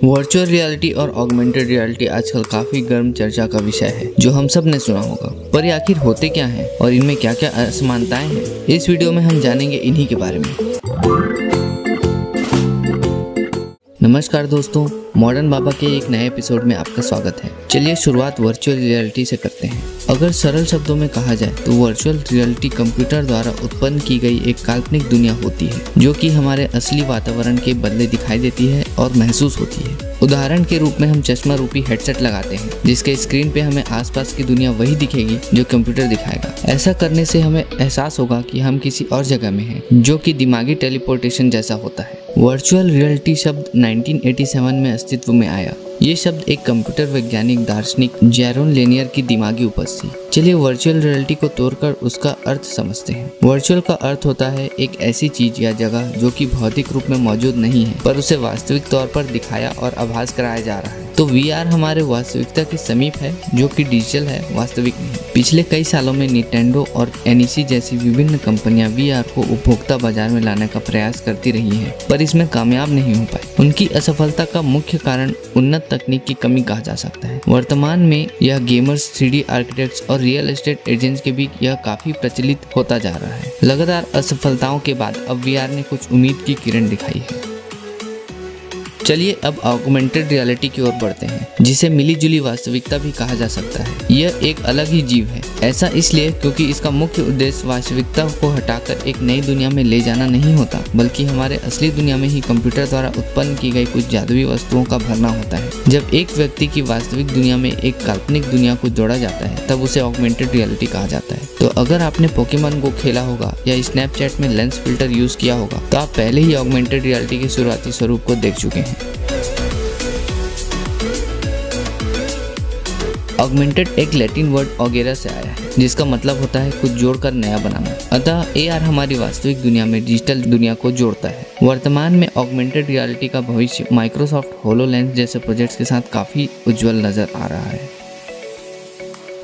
Virtual reality और augmented reality आजकल काफी गर्म चर्चा का विषय है, जो हम सब ने सुना होगा। पर ये आखिर होते क्या हैं और इनमें क्या क्या असमानताएं हैं, इस वीडियो में हम जानेंगे इन्हीं के बारे में। नमस्कार दोस्तों, मॉडर्न बाबा के एक नए एपिसोड में आपका स्वागत है। चलिए शुरुआत वर्चुअल रियलिटी से करते हैं। अगर सरल शब्दों में कहा जाए तो वर्चुअल रियलिटी कंप्यूटर द्वारा उत्पन्न की गई एक काल्पनिक दुनिया होती है, जो कि हमारे असली वातावरण के बदले दिखाई देती है और महसूस होती है। उदाहरण के रूप में हम चश्मा रूपी हेडसेट लगाते हैं, जिसके स्क्रीन पे हमें आसपास की दुनिया वही दिखेगी जो कंप्यूटर दिखाएगा। ऐसा करने से हमें एहसास होगा कि हम किसी और जगह में हैं, जो कि दिमागी टेलीपोर्टेशन जैसा होता है। वर्चुअल रियलिटी शब्द 1987 में अस्तित्व में आया। ये शब्द एक कंप्यूटर वैज्ञानिक दार्शनिक जैरोन लेनियर की दिमागी उपज थी। चलिए वर्चुअल रियलिटी को तोड़कर उसका अर्थ समझते हैं। वर्चुअल का अर्थ होता है एक ऐसी चीज या जगह जो कि भौतिक रूप में मौजूद नहीं है, पर उसे वास्तविक तौर पर दिखाया और आभास कराया जा रहा है। तो VR हमारे वास्तविकता के समीप है, जो कि डिजिटल है, वास्तविक नहीं। पिछले कई सालों में निंटेंडो और NEC जैसी विभिन्न कंपनियां VR को उपभोक्ता बाजार में लाने का प्रयास करती रही हैं, पर इसमें कामयाब नहीं हो पाई। उनकी असफलता का मुख्य कारण उन्नत तकनीक की कमी कहा जा सकता है। वर्तमान में यह गेमर्स, 3D आर्किटेक्ट्स और रियल एस्टेट एजेंट्स के बीच यह काफी प्रचलित होता जा रहा है। लगातार असफलताओं के बाद अब VR ने कुछ उम्मीद की किरण दिखाई है। चलिए अब ऑगमेंटेड रियलिटी की ओर बढ़ते हैं, जिसे मिली जुली वास्तविकता भी कहा जा सकता है। यह एक अलग ही जीव है। ऐसा इसलिए क्योंकि इसका मुख्य उद्देश्य वास्तविकता को हटाकर एक नई दुनिया में ले जाना नहीं होता, बल्कि हमारे असली दुनिया में ही कंप्यूटर द्वारा उत्पन्न की गई कुछ जादुई वस्तुओं का भरना होता है। जब एक व्यक्ति की वास्तविक दुनिया में एक काल्पनिक दुनिया को जोड़ा जाता है, तब उसे ऑगमेंटेड रियलिटी कहा जाता है। तो अगर आपने पोकेमॉन गो खेला होगा या स्नैपचैट में लेंस फिल्टर यूज किया होगा, तो आप पहले ही ऑगमेंटेड रियलिटी के शुरुआती स्वरूप को देख चुके हैं। ऑगमेंटेड एक लैटिन वर्ड ऑगेरा से आया है, जिसका मतलब होता है कुछ जोड़कर नया बनाना। अतः AR हमारी वास्तविक दुनिया में डिजिटल दुनिया को जोड़ता है। वर्तमान में ऑगमेंटेड रियलिटी का भविष्य माइक्रोसॉफ्ट होलोलेंस जैसे प्रोजेक्ट्स के साथ काफी उज्जवल नजर आ रहा है।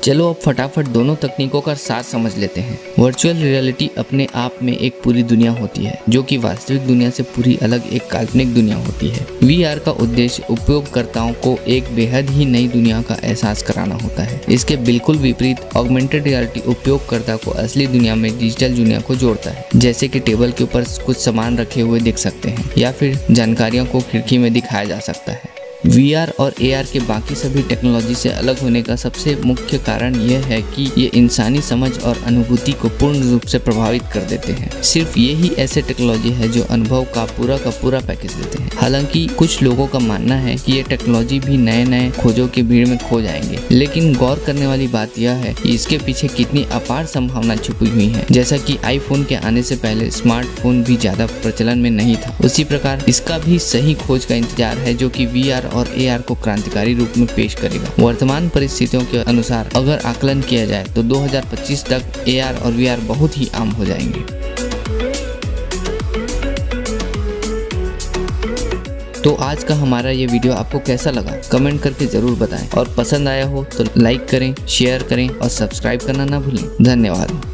चलो अब फटाफट दोनों तकनीकों का साथ समझ लेते हैं। वर्चुअल रियलिटी अपने आप में एक पूरी दुनिया होती है, जो कि वास्तविक दुनिया से पूरी अलग एक काल्पनिक दुनिया होती है। VR का उद्देश्य उपयोगकर्ताओं को एक बेहद ही नई दुनिया का एहसास कराना होता है। इसके बिल्कुल विपरीत ऑगमेंटेड रियलिटी उपयोगकर्ता को असली दुनिया में डिजिटल दुनिया को जोड़ता है, जैसे कि टेबल के ऊपर कुछ सामान रखे हुए दिख सकते हैं या फिर जानकारियों को खिड़की में दिखाया जा सकता है। VR और AR के बाकी सभी टेक्नोलॉजी से अलग होने का सबसे मुख्य कारण यह है कि ये इंसानी समझ और अनुभूति को पूर्ण रूप से प्रभावित कर देते हैं। सिर्फ ये ही ऐसे टेक्नोलॉजी है जो अनुभव का पूरा पैकेज देते हैं। हालांकि कुछ लोगों का मानना है कि ये टेक्नोलॉजी भी नए नए खोजों की भीड़ में खो जाएंगे, लेकिन गौर करने वाली बात यह है कि इसके पीछे कितनी अपार संभावना छुपी हुई है। जैसा कि iPhone के आने से पहले स्मार्टफोन भी ज्यादा प्रचलन में नहीं था, उसी प्रकार इसका भी सही खोज का इंतजार है, जो कि VR और AR को क्रांतिकारी रूप में पेश करेगा। वर्तमान परिस्थितियों के अनुसार अगर आकलन किया जाए तो 2025 तक AR और VR बहुत ही आम हो जाएंगे। तो आज का हमारा ये वीडियो आपको कैसा लगा, कमेंट करके जरूर बताएं, और पसंद आया हो तो लाइक करें, शेयर करें और सब्सक्राइब करना ना भूलें। धन्यवाद।